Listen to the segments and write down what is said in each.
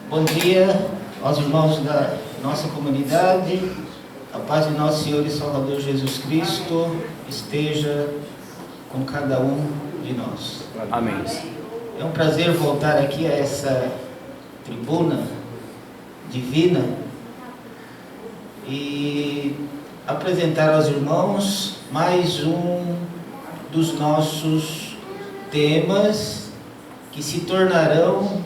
Bom dia aos irmãos da nossa comunidade. A paz de nosso Senhor e Salvador Jesus Cristo esteja com cada um de nós. Amém. É um prazer voltar aqui a essa tribuna divina e apresentar aos irmãos mais um dos nossos temas que se tornarão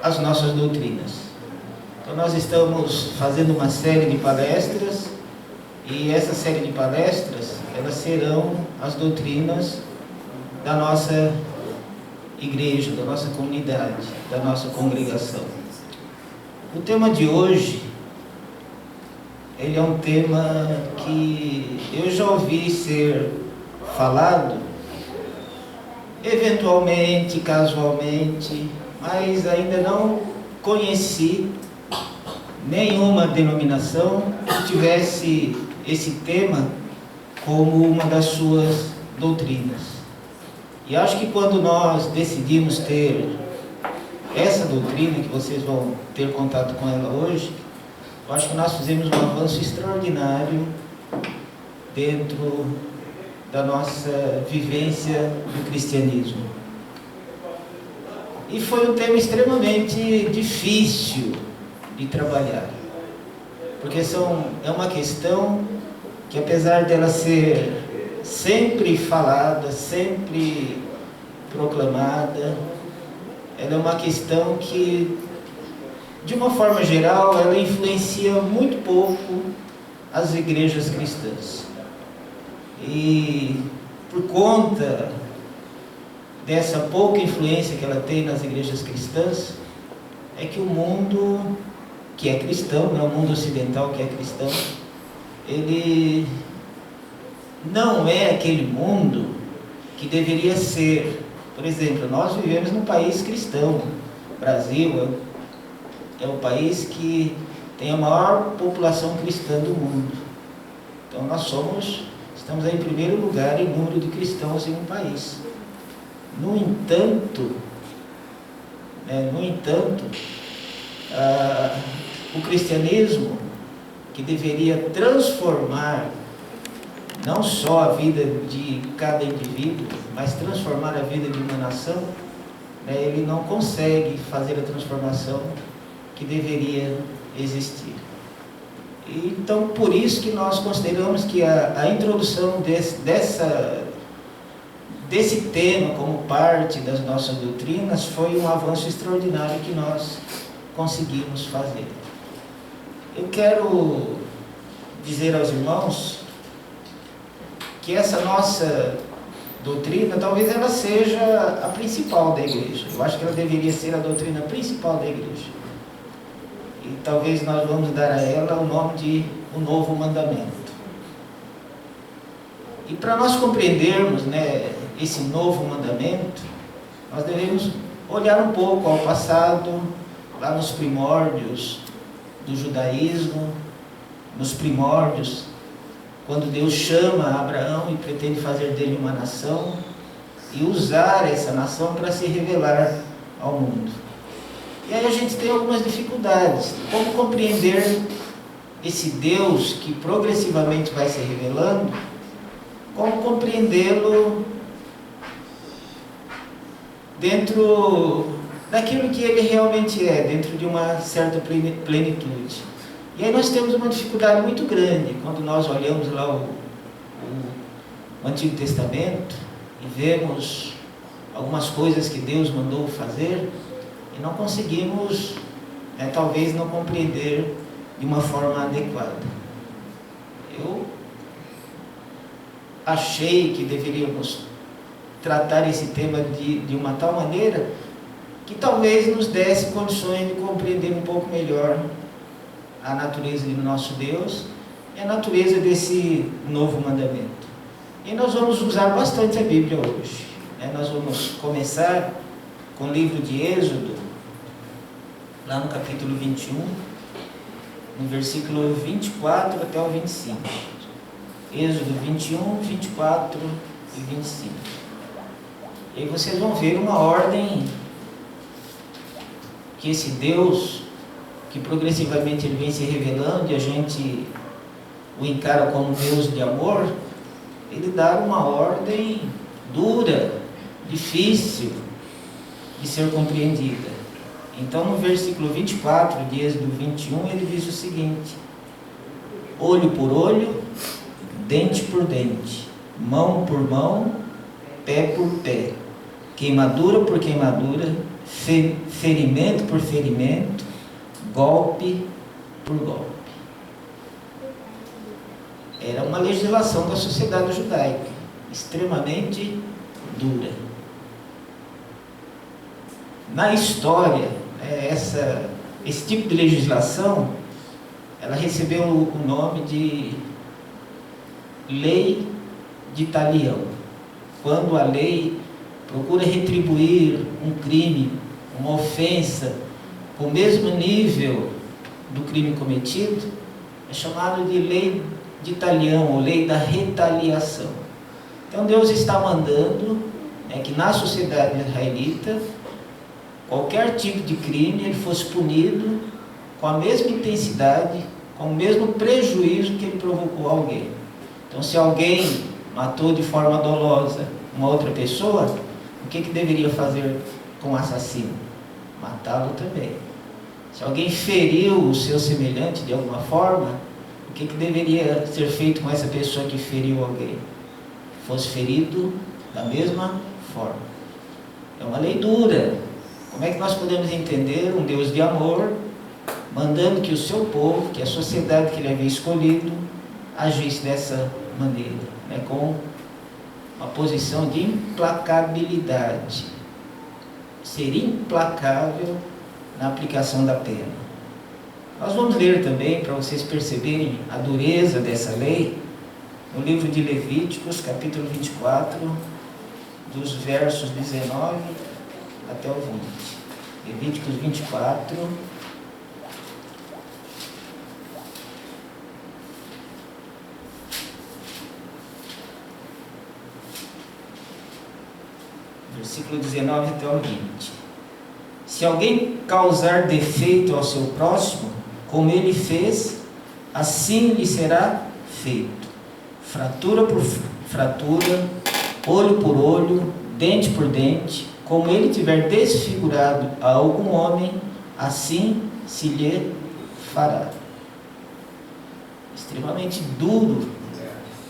as nossas doutrinas. Então nós estamos fazendo uma série de palestras e essa série de palestras, elas serão as doutrinas da nossa igreja, da nossa comunidade, da nossa congregação. O tema de hoje, ele é um tema que eu já ouvi ser falado, eventualmente, casualmente, mas ainda não conheci nenhuma denominação que tivesse esse tema como uma das suas doutrinas. E acho que quando nós decidimos ter essa doutrina, que vocês vão ter contato com ela hoje, eu acho que nós fizemos um avanço extraordinário dentro da nossa vivência do cristianismo. E foi um tema extremamente difícil de trabalhar, porque é uma questão que, apesar dela ser sempre falada, sempre proclamada, ela é uma questão que, de uma forma geral, ela influencia muito pouco as igrejas cristãs. E por conta dessa pouca influência que ela tem nas igrejas cristãs, é que o mundo que é cristão, o mundo ocidental que é cristão, ele não é aquele mundo que deveria ser. Por exemplo, nós vivemos num país cristão. O Brasil é o país que tem a maior população cristã do mundo. Então nós estamos aí em primeiro lugar em número de cristãos em um país. No entanto, o cristianismo, que deveria transformar não só a vida de cada indivíduo, mas transformar a vida de uma nação, ele não consegue fazer a transformação que deveria existir. E, então, por isso que nós consideramos que a introdução desse tema como parte das nossas doutrinas foi um avanço extraordinário que nós conseguimos fazer. Eu quero dizer aos irmãos que essa nossa doutrina, talvez ela seja a principal da igreja. Eu acho que ela deveria ser a doutrina principal da igreja. E talvez nós vamos dar a ela o nome de o Novo Mandamento. E para nós compreendermos, esse novo mandamento, nós devemos olhar um pouco ao passado, lá nos primórdios do judaísmo, nos primórdios, quando Deus chama Abraão e pretende fazer dele uma nação e usar essa nação para se revelar ao mundo. E aí a gente tem algumas dificuldades. Como compreender esse Deus que progressivamente vai se revelando? Como compreendê-lo dentro daquilo que ele realmente é, dentro de uma certa plenitude. E aí nós temos uma dificuldade muito grande quando nós olhamos lá o Antigo Testamento e vemos algumas coisas que Deus mandou fazer e não conseguimos, talvez, não compreender de uma forma adequada. Eu achei que deveríamos tratar esse tema de uma tal maneira que talvez nos desse condições de compreender um pouco melhor a natureza do nosso Deus e a natureza desse novo mandamento. E nós vamos usar bastante a Bíblia hoje. Nós vamos começar com o livro de Êxodo, lá no capítulo 21, no versículo 24 até o 25. Êxodo 21, 24 e 25. E aí vocês vão ver uma ordem que esse Deus, que progressivamente ele vem se revelando e a gente o encara como Deus de amor, ele dá uma ordem dura, difícil de ser compreendida. Então, no versículo 24 de Êxodo 21, ele diz o seguinte: olho por olho, dente por dente, mão por mão, pé por pé, queimadura por queimadura, ferimento por ferimento, golpe por golpe. Era uma legislação da sociedade judaica, extremamente dura. Na história, esse tipo de legislação, ela recebeu o nome de Lei de Talião. Quando a lei procura retribuir um crime, uma ofensa, com o mesmo nível do crime cometido, é chamado de Lei de Talião, ou Lei da Retaliação. Então Deus está mandando que na sociedade israelita, qualquer tipo de crime ele fosse punido com a mesma intensidade, com o mesmo prejuízo que ele provocou a alguém. Então, se alguém matou de forma dolosa uma outra pessoa, o que deveria fazer com o assassino? Matá-lo também. Se alguém feriu o seu semelhante de alguma forma, o que deveria ser feito com essa pessoa que feriu alguém? Fosse ferido da mesma forma. É uma lei dura. Como é que nós podemos entender um Deus de amor mandando que o seu povo, que a sociedade que ele havia escolhido, agisse dessa maneira, com uma posição de implacabilidade, ser implacável na aplicação da pena? Nós vamos ler também, para vocês perceberem a dureza dessa lei, no livro de Levíticos, capítulo 24, dos versos 19 até o 20. Levíticos 24, versículo 19 até o 20. Se alguém causar defeito ao seu próximo, como ele fez, assim lhe será feito. Fratura por fratura, olho por olho, dente por dente. Como ele tiver desfigurado a algum homem, assim se lhe fará. Extremamente duro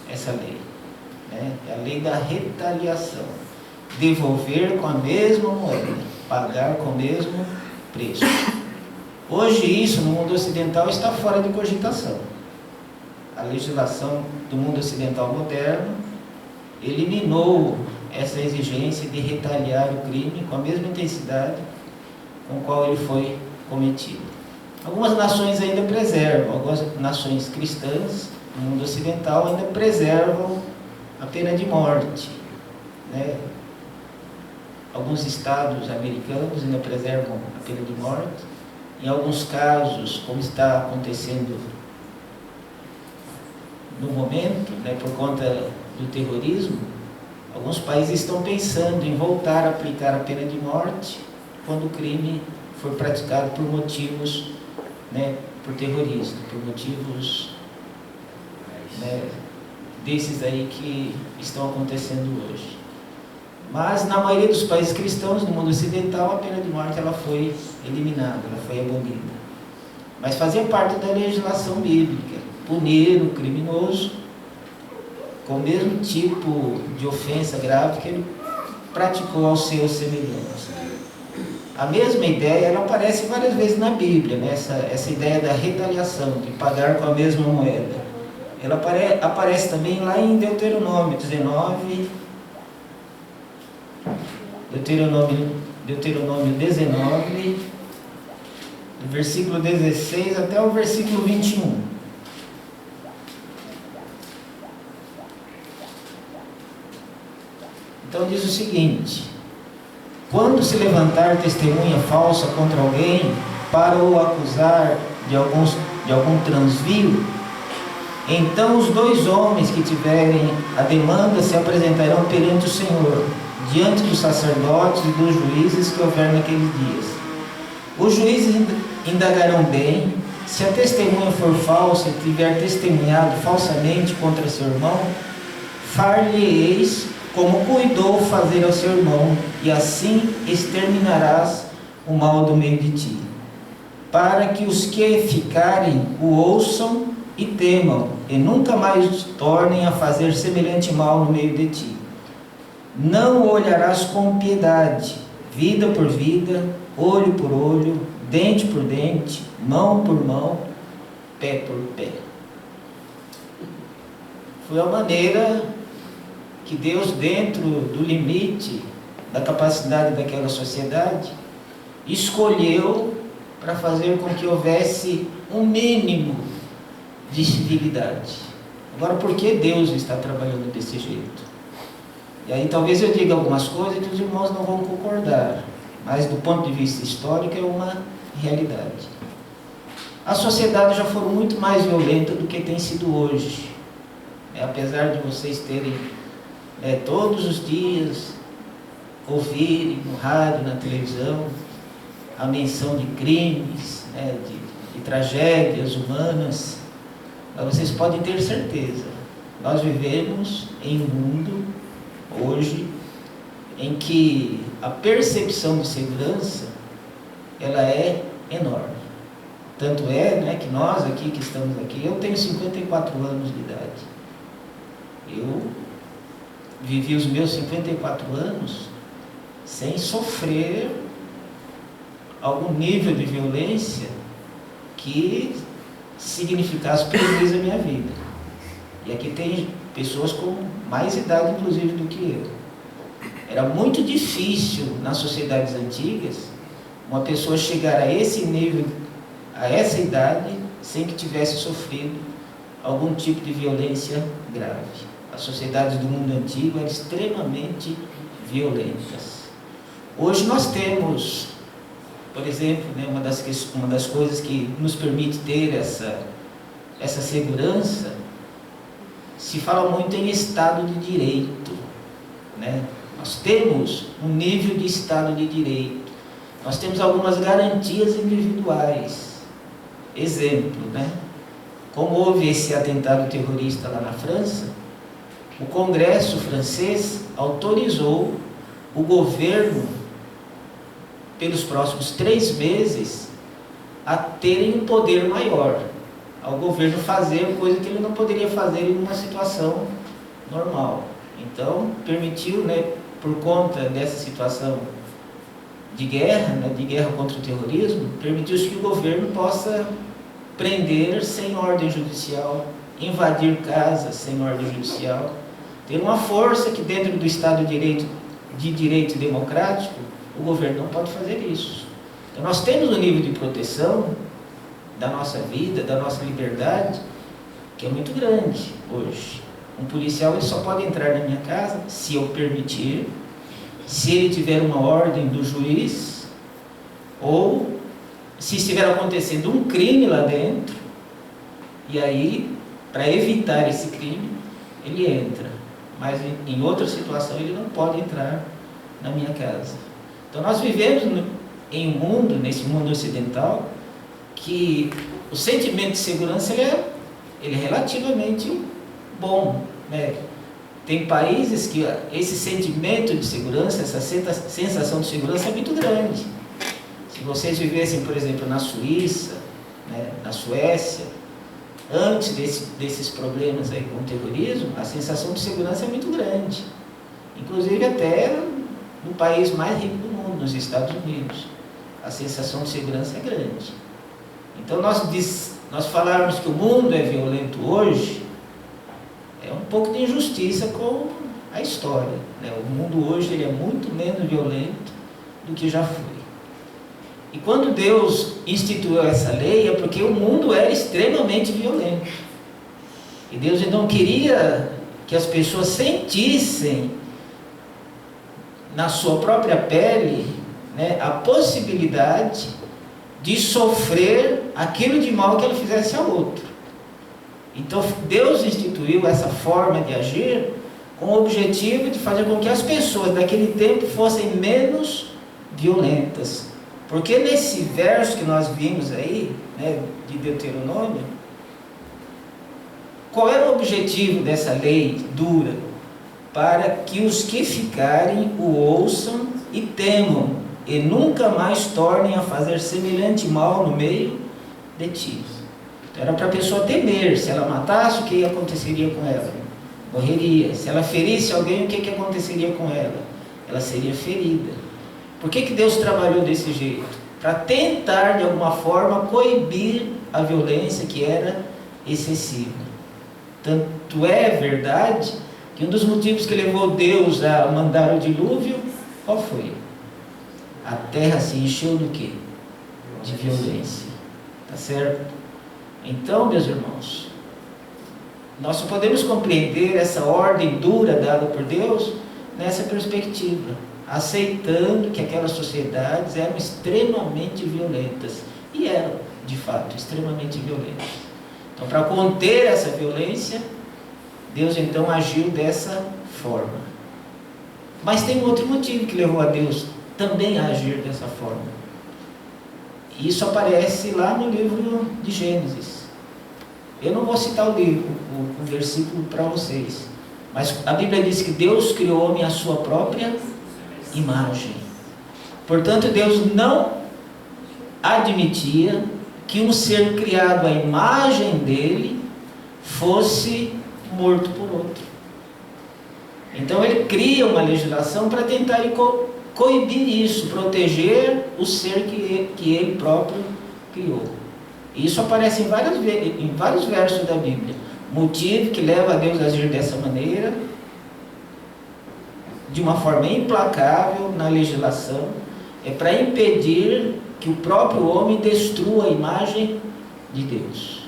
essa lei. É a lei da retaliação. Devolver com a mesma moeda, pagar com o mesmo preço. Hoje isso no mundo ocidental está fora de cogitação. A legislação do mundo ocidental moderno eliminou essa exigência de retaliar o crime com a mesma intensidade com a qual ele foi cometido. Algumas nações ainda preservam, algumas nações cristãs no mundo ocidental ainda preservam a pena de morte, Alguns estados americanos ainda preservam a pena de morte. Em alguns casos, como está acontecendo no momento, por conta do terrorismo, alguns países estão pensando em voltar a aplicar a pena de morte quando o crime for praticado por motivos, por terrorismo, por motivos desses aí que estão acontecendo hoje. Mas na maioria dos países cristãos no mundo ocidental a pena de morte ela foi eliminada, ela foi abolida. Mas fazia parte da legislação bíblica punir o criminoso com o mesmo tipo de ofensa grave que ele praticou aos seus semelhantes. A mesma ideia ela aparece várias vezes na Bíblia, essa ideia da retaliação, de pagar com a mesma moeda. Ela aparece também lá em Deuteronômio 19, Deuteronômio 19, do versículo 16 até o versículo 21. Então diz o seguinte: quando se levantar testemunha falsa contra alguém para o acusar de algum transvio, então os dois homens que tiverem a demanda se apresentarão perante o Senhor, diante dos sacerdotes e dos juízes que houver naqueles dias. Os juízes indagarão bem, se a testemunha for falsa e tiver testemunhado falsamente contra seu irmão, far-lhe-eis como cuidou fazer ao seu irmão, e assim exterminarás o mal do meio de ti, para que os que ficarem o ouçam e temam, e nunca mais tornem a fazer semelhante mal no meio de ti. Não olharás com piedade, vida por vida, olho por olho, dente por dente, mão por mão, pé por pé. Foi a maneira que Deus, dentro do limite da capacidade daquela sociedade, escolheu para fazer com que houvesse um mínimo de civilidade. Agora, por que Deus está trabalhando desse jeito? E aí talvez eu diga algumas coisas que os irmãos não vão concordar, mas do ponto de vista histórico é uma realidade. A sociedade já foi muito mais violenta do que tem sido hoje. Apesar de vocês terem todos os dias ouvirem no rádio, na televisão, a menção de crimes, de tragédias humanas, mas vocês podem ter certeza, nós vivemos em um mundo hoje em que a percepção de segurança ela é enorme. Tanto é, que nós aqui que estamos aqui, eu tenho 54 anos de idade. Eu vivi os meus 54 anos sem sofrer algum nível de violência que significasse prejuízo à minha vida. E aqui tem pessoas com mais idade, inclusive, do que eu. Era muito difícil, nas sociedades antigas, uma pessoa chegar a esse nível, a essa idade, sem que tivesse sofrido algum tipo de violência grave. As sociedades do mundo antigo eram extremamente violentas. Hoje nós temos, por exemplo, uma das coisas que nos permite ter essa segurança, se fala muito em Estado de Direito. Nós temos um nível de Estado de Direito. Nós temos algumas garantias individuais. Exemplo, como houve esse atentado terrorista lá na França, o Congresso francês autorizou o governo, pelos próximos 3 meses, a terem um poder maior, ao governo fazer coisa que ele não poderia fazer em uma situação normal. Então, permitiu, por conta dessa situação de guerra contra o terrorismo, permitiu-se que o governo possa prender sem ordem judicial, invadir casas sem ordem judicial, ter uma força que dentro do Estado de direito democrático, o governo não pode fazer isso. Então nós temos um nível de proteção da nossa vida, da nossa liberdade, que é muito grande hoje. Um policial ele só pode entrar na minha casa se eu permitir, se ele tiver uma ordem do juiz, ou se estiver acontecendo um crime lá dentro, e aí, para evitar esse crime, ele entra. Mas em outra situação ele não pode entrar na minha casa. Então nós vivemos em um mundo, nesse mundo ocidental, que o sentimento de segurança ele é relativamente bom. Tem países que esse sentimento de segurança, essa sensação de segurança é muito grande. Se vocês vivessem, por exemplo, na Suíça, na Suécia, antes desses problemas aí com o terrorismo, a sensação de segurança é muito grande. Inclusive até no país mais rico do mundo, nos Estados Unidos, a sensação de segurança é grande. Então nós falarmos que o mundo é violento hoje, é um pouco de injustiça com a história. O mundo hoje ele é muito menos violento do que já foi. E quando Deus instituiu essa lei, é porque o mundo era extremamente violento. E Deus então queria que as pessoas sentissem na sua própria pele a possibilidade de sofrer aquilo de mal que ela fizesse ao outro. Então Deus instituiu essa forma de agir com o objetivo de fazer com que as pessoas daquele tempo fossem menos violentas, Porque nesse verso que nós vimos aí, né, de Deuteronômio, qual era o objetivo dessa lei dura? Para que os que ficarem o ouçam e temam, e nunca mais tornem a fazer semelhante mal no meio de ti. Então, era para a pessoa temer. Se ela matasse, o que aconteceria com ela? Morreria. Se ela ferisse alguém, o que aconteceria com ela? Ela seria ferida. Por que Deus trabalhou desse jeito? Para tentar, de alguma forma, coibir a violência que era excessiva. Tanto é verdade que um dos motivos que levou Deus a mandar o dilúvio, qual foi? A terra se encheu do quê? De violência. Tá certo? Então, meus irmãos, nós só podemos compreender essa ordem dura dada por Deus nessa perspectiva, aceitando que aquelas sociedades eram extremamente violentas, e eram, de fato, extremamente violentas. Então, para conter essa violência, Deus então agiu dessa forma. Mas tem um outro motivo que levou a Deus também a agir dessa forma. Isso aparece lá no livro de Gênesis. Eu não vou citar o livro, o versículo para vocês, mas a Bíblia diz que Deus criou o homem à sua própria imagem. Portanto, Deus não admitia que um ser criado à imagem dele fosse morto por outro. Então ele cria uma legislação para tentar coibir isso, proteger o ser que ele próprio criou. Isso aparece em vários versos da Bíblia. Motivo que leva a Deus a agir dessa maneira, de uma forma implacável na legislação, é para impedir que o próprio homem destrua a imagem de Deus.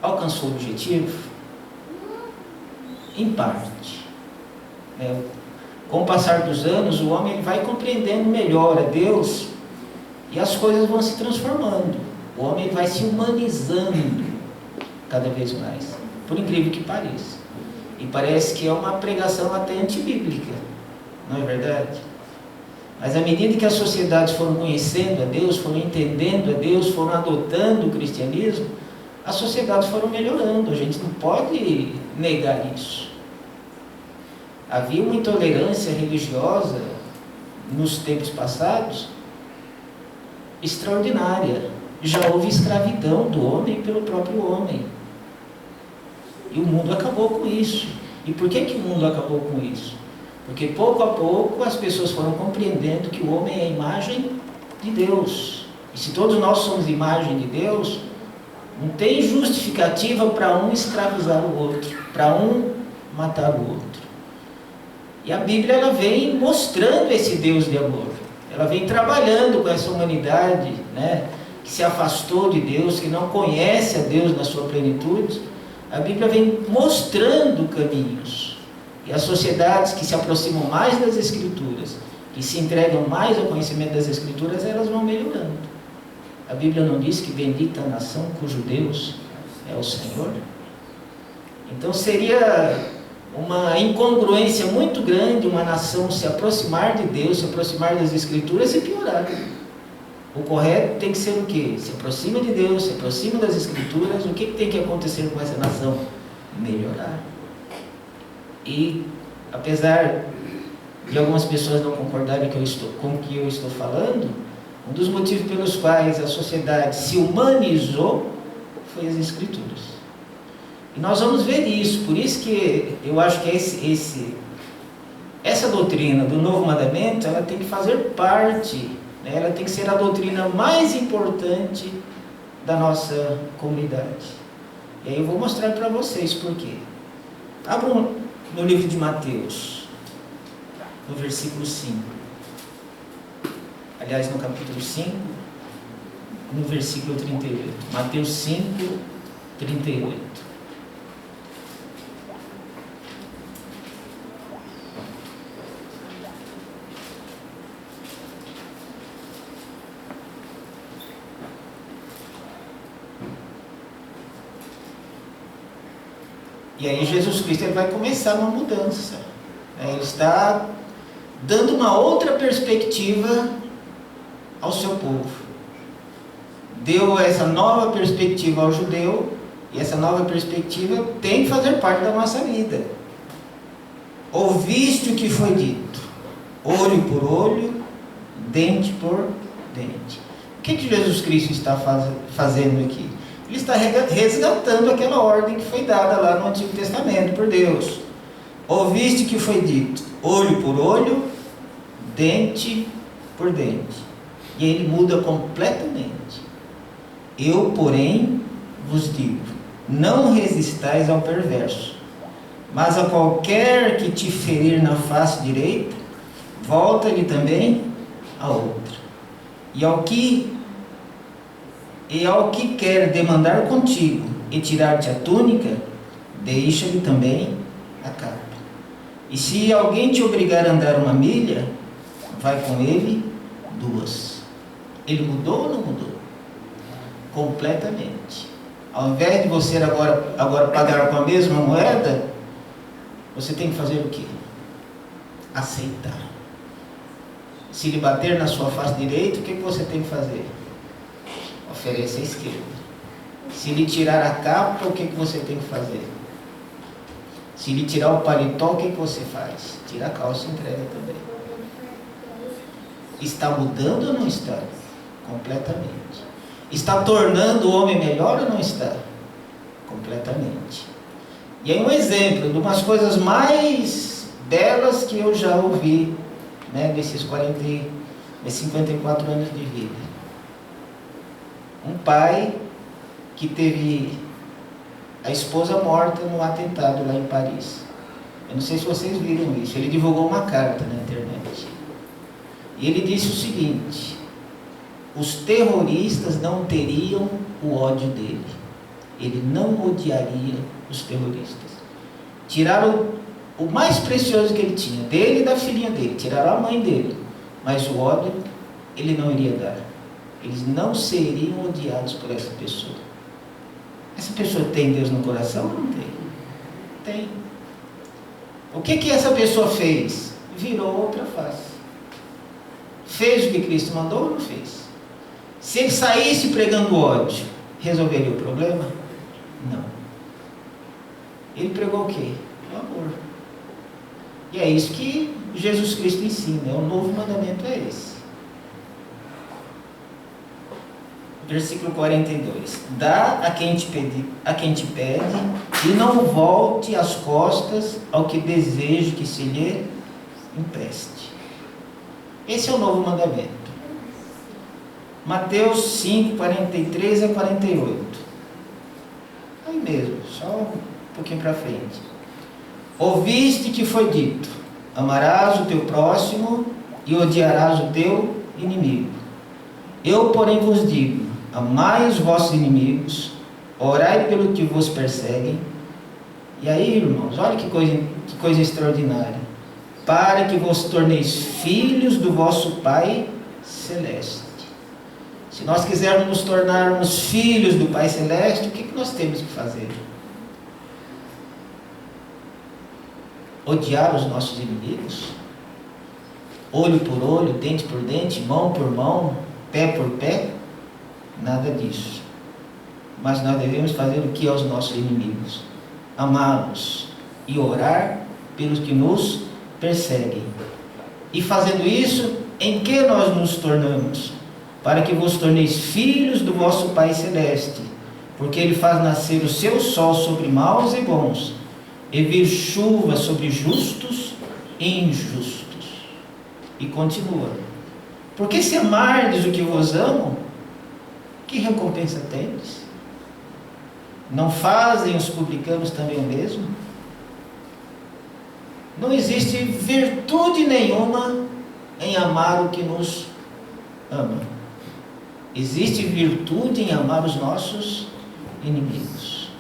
Alcançou o objetivo? Em parte. Com o passar dos anos, o homem ele vai compreendendo melhor a Deus e as coisas vão se transformando. O homem vai se humanizando cada vez mais, por incrível que pareça. E parece que é uma pregação até antibíblica, não é verdade? Mas à medida que as sociedades foram conhecendo a Deus, foram entendendo a Deus, foram adotando o cristianismo, as sociedades foram melhorando. A gente não pode negar isso. Havia uma intolerância religiosa nos tempos passados extraordinária. Já houve escravidão do homem pelo próprio homem. E o mundo acabou com isso. E por que o mundo acabou com isso? Porque pouco a pouco as pessoas foram compreendendo que o homem é a imagem de Deus. E se todos nós somos imagem de Deus, não tem justificativa para um escravizar o outro, para um matar o outro. E a Bíblia ela vem mostrando esse Deus de amor. Ela vem trabalhando com essa humanidade, né, que se afastou de Deus, que não conhece a Deus na sua plenitude. A Bíblia vem mostrando caminhos. E as sociedades que se aproximam mais das Escrituras, que se entregam mais ao conhecimento das Escrituras, elas vão melhorando. A Bíblia não diz que bendita a nação cujo Deus é o Senhor? Então seria uma incongruência muito grande uma nação se aproximar de Deus, se aproximar das Escrituras e piorar. O correto tem que ser o quê? Se aproxima de Deus, se aproxima das Escrituras. O que tem que acontecer com essa nação? Melhorar. E apesar de algumas pessoas não concordarem com o que eu estou falando, um dos motivos pelos quais a sociedade se humanizou foi as Escrituras. E nós vamos ver isso. Por isso que eu acho que essa doutrina do novo mandamento, ela tem que fazer parte, né? Ela tem que ser a doutrina mais importante da nossa comunidade. E aí eu vou mostrar para vocês por quê. Abram no livro de Mateus, no versículo 5. Aliás, no capítulo 5, no versículo 38. Mateus 5, 38. E aí Jesus Cristo ele vai começar uma mudança. Ele está dando uma outra perspectiva ao seu povo. Deu essa nova perspectiva ao judeu, e essa nova perspectiva tem que fazer parte da nossa vida. Ouviste o que foi dito, olho por olho, dente por dente. O que Jesus Cristo está fazendo aqui? Ele está resgatando aquela ordem que foi dada lá no Antigo Testamento por Deus. Ouviste o que foi dito, olho por olho, dente por dente. E ele muda completamente. Eu, porém, vos digo, não resistais ao perverso, mas a qualquer que te ferir na face direita, volta-lhe também a outra. E ao que quer demandar contigo e tirar-te a túnica, deixa-lhe também a capa. E se alguém te obrigar a andar 1 milha, vai com ele 2. Ele mudou ou não mudou? Completamente. Ao invés de você agora pagar com a mesma moeda, você tem que fazer o quê? Aceitar. Se lhe bater na sua face direita, o que você tem que fazer? Oferece a esquerda. Se lhe tirar a capa, o que você tem que fazer? Se lhe tirar o paletó, o que você faz? Tira a calça e entrega também. Está mudando ou não está? Completamente. Está tornando o homem melhor ou não está? Completamente. E aí um exemplo de umas coisas mais belas que eu já ouvi, né, desses 54 anos de vida. Um pai que teve a esposa morta num atentado lá em Paris. Eu não sei se vocês viram isso. Ele divulgou uma carta na internet. E ele disse o seguinte: os terroristas não teriam o ódio dele. Ele não odiaria os terroristas. Tiraram o mais precioso que ele tinha, dele e da filhinha dele. Tiraram a mãe dele. Mas o ódio ele não iria dar. Eles não seriam odiados por essa pessoa. Essa pessoa tem Deus no coração ou não tem? Tem. O que essa pessoa fez? Virou outra face. Fez o que Cristo mandou ou não fez? Se ele saísse pregando ódio, resolveria o problema? Não. Ele pregou o quê? O amor. E é isso que Jesus Cristo ensina. O novo mandamento é esse. Versículo 42. Dá a quem te pede, e não volte as costas ao que deseja que se lhe empreste. Esse é o novo mandamento. Mateus 5, 43 a 48. Aí mesmo, só um pouquinho para frente. Ouviste que foi dito: amarás o teu próximo e odiarás o teu inimigo. Eu, porém, vos digo: amai os vossos inimigos, orai pelo que vos perseguem. E aí, irmãos, olha que coisa extraordinária. Para que vos torneis filhos do vosso Pai Celeste. Se nós quisermos nos tornarmos filhos do Pai Celeste, o que nós temos que fazer? Odiar os nossos inimigos? Olho por olho, dente por dente, mão por mão, pé por pé? Nada disso. Mas nós devemos fazer o que aos nossos inimigos? Amá-los e orar pelos que nos perseguem. E fazendo isso, em que nós nos tornamos? Para que vos torneis filhos do vosso Pai Celeste, porque Ele faz nascer o seu sol sobre maus e bons, e vir chuva sobre justos e injustos. E continua: porque se amardes o que vos amo, que recompensa tendes? Não fazem os publicanos também o mesmo? Não existe virtude nenhuma em amar o que nos ama. Existe virtude em amar os nossos inimigos.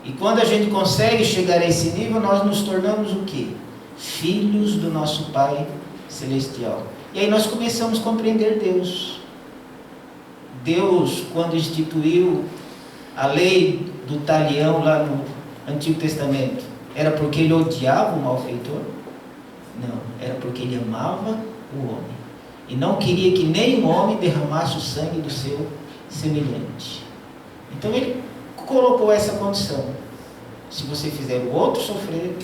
E quando a gente consegue chegar a esse nível, nós nos tornamos o quê? Filhos do nosso Pai Celestial. E aí nós começamos a compreender Deus. Deus, quando instituiu a lei do talião lá no Antigo Testamento, era porque Ele odiava o malfeitor? Não, era porque Ele amava o homem. e não queria que nenhum homem derramasse o sangue do seu semelhante. Então ele colocou essa condição: se você fizer o outro sofrer,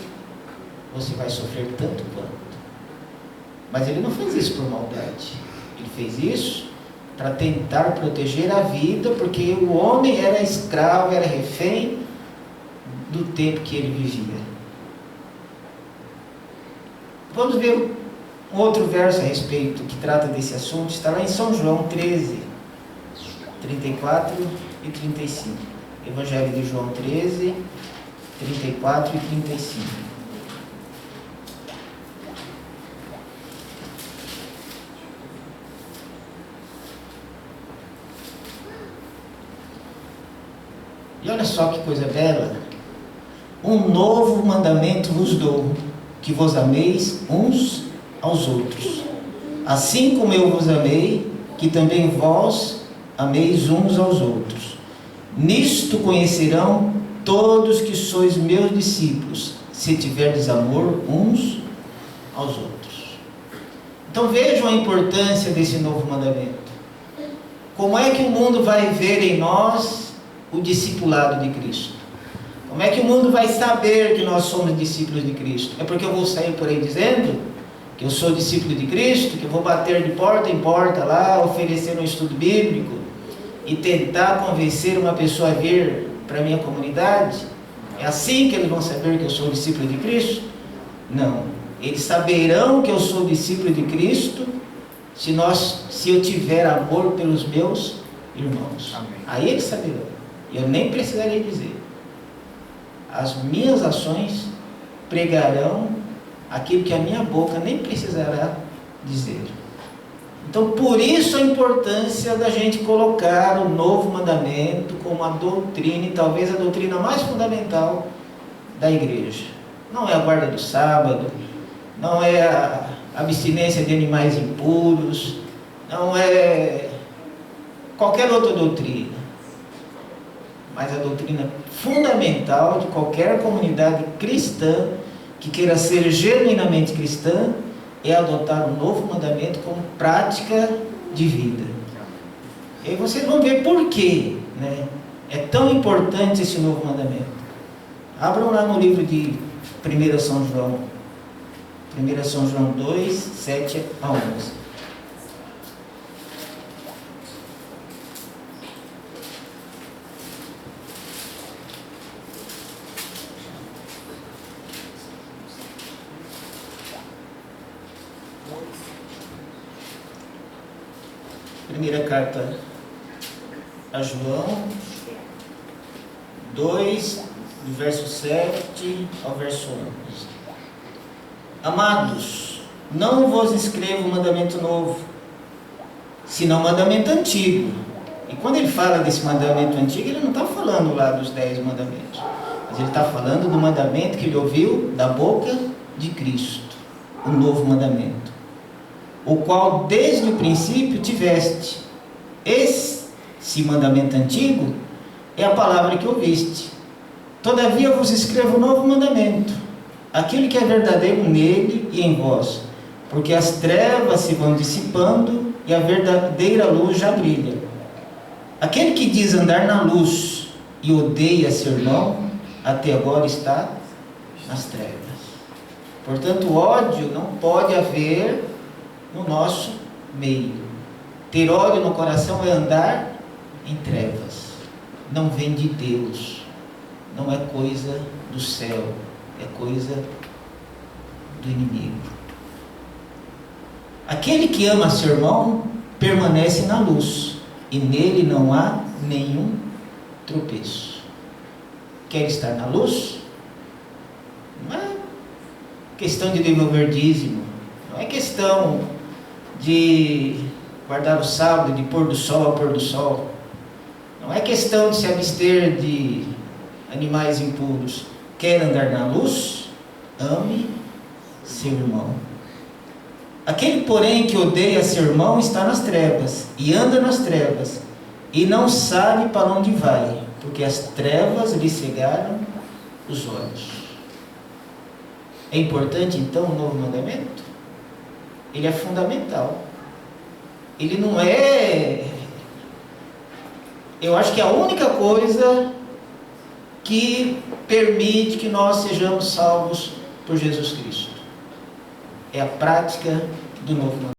você vai sofrer tanto quanto. Mas ele não fez isso por maldade, ele fez isso para tentar proteger a vida, porque o homem era escravo, era refém do tempo que ele vivia. Vamos ver um outro verso a respeito que trata desse assunto. Está lá em São João 13, 34 e 35. Evangelho de João 13, 34 e 35. E olha só que coisa bela: um novo mandamento vos dou, que vos ameis uns aos outros, assim como eu vos amei, que também vós ameis uns aos outros. Nisto conhecerão todos que sois meus discípulos, se tiverdes amor uns aos outros. Então vejam a importância desse novo mandamento. Como é que o mundo vai ver em nós o discipulado de Cristo? Como é que o mundo vai saber que nós somos discípulos de Cristo? É porque eu vou sair por aí dizendo que eu sou discípulo de Cristo, que eu vou bater de porta em porta lá, oferecer um estudo bíblico e tentar convencer uma pessoa a vir para a minha comunidade? É assim que eles vão saber que eu sou discípulo de Cristo? Não. Eles saberão que eu sou discípulo de Cristo se eu tiver amor pelos meus irmãos. Amém. Aí eles saberão. Eu nem precisaria dizer. As minhas ações pregarão aquilo que a minha boca nem precisará dizer. Então, por isso a importância da gente colocar o novo mandamento como a doutrina, e talvez a doutrina mais fundamental da igreja. Não é a guarda do sábado, não é a abstinência de animais impuros, não é qualquer outra doutrina, mas a doutrina fundamental de qualquer comunidade cristã que queira ser genuinamente cristã é adotar o novo mandamento como prática de vida. E aí vocês vão ver por quê, né? É tão importante esse novo mandamento. Abram lá no livro de 1 São João, 1 São João 2, 7 a 11. Primeira carta a João 2, do verso 7 ao verso 11. Amados, não vos escrevo mandamento novo, senão mandamento antigo. E quando ele fala desse mandamento antigo, ele não está falando lá dos 10 mandamentos, mas ele está falando do mandamento que ele ouviu da boca de Cristo, o novo mandamento, o qual desde o princípio tiveste. Esse mandamento antigo é a palavra que ouviste. Todavia vos escrevo um novo mandamento, aquilo que é verdadeiro nele e em vós, porque as trevas se vão dissipando e a verdadeira luz já brilha. Aquele que diz andar na luz e odeia seu irmão, até agora está nas trevas. Portanto, ódio não pode haver no nosso meio. Ter ódio no coração é andar em trevas. Não vem de Deus. Não é coisa do céu. É coisa do inimigo. Aquele que ama seu irmão permanece na luz, e nele não há nenhum tropeço. Quer estar na luz? Não é questão de devolver dízimo. Não é questão de guardar o sábado, de pôr do sol ao pôr do sol. Não é questão de se abster de animais impuros. Quer andar na luz? Ame seu irmão. Aquele, porém, que odeia seu irmão está nas trevas, e anda nas trevas, e não sabe para onde vai, porque as trevas lhe cegaram os olhos. É importante, então, o novo mandamento? Ele é fundamental. ele não é... Eu acho que é a única coisa que permite que nós sejamos salvos por Jesus Cristo é a prática do novo mandamento.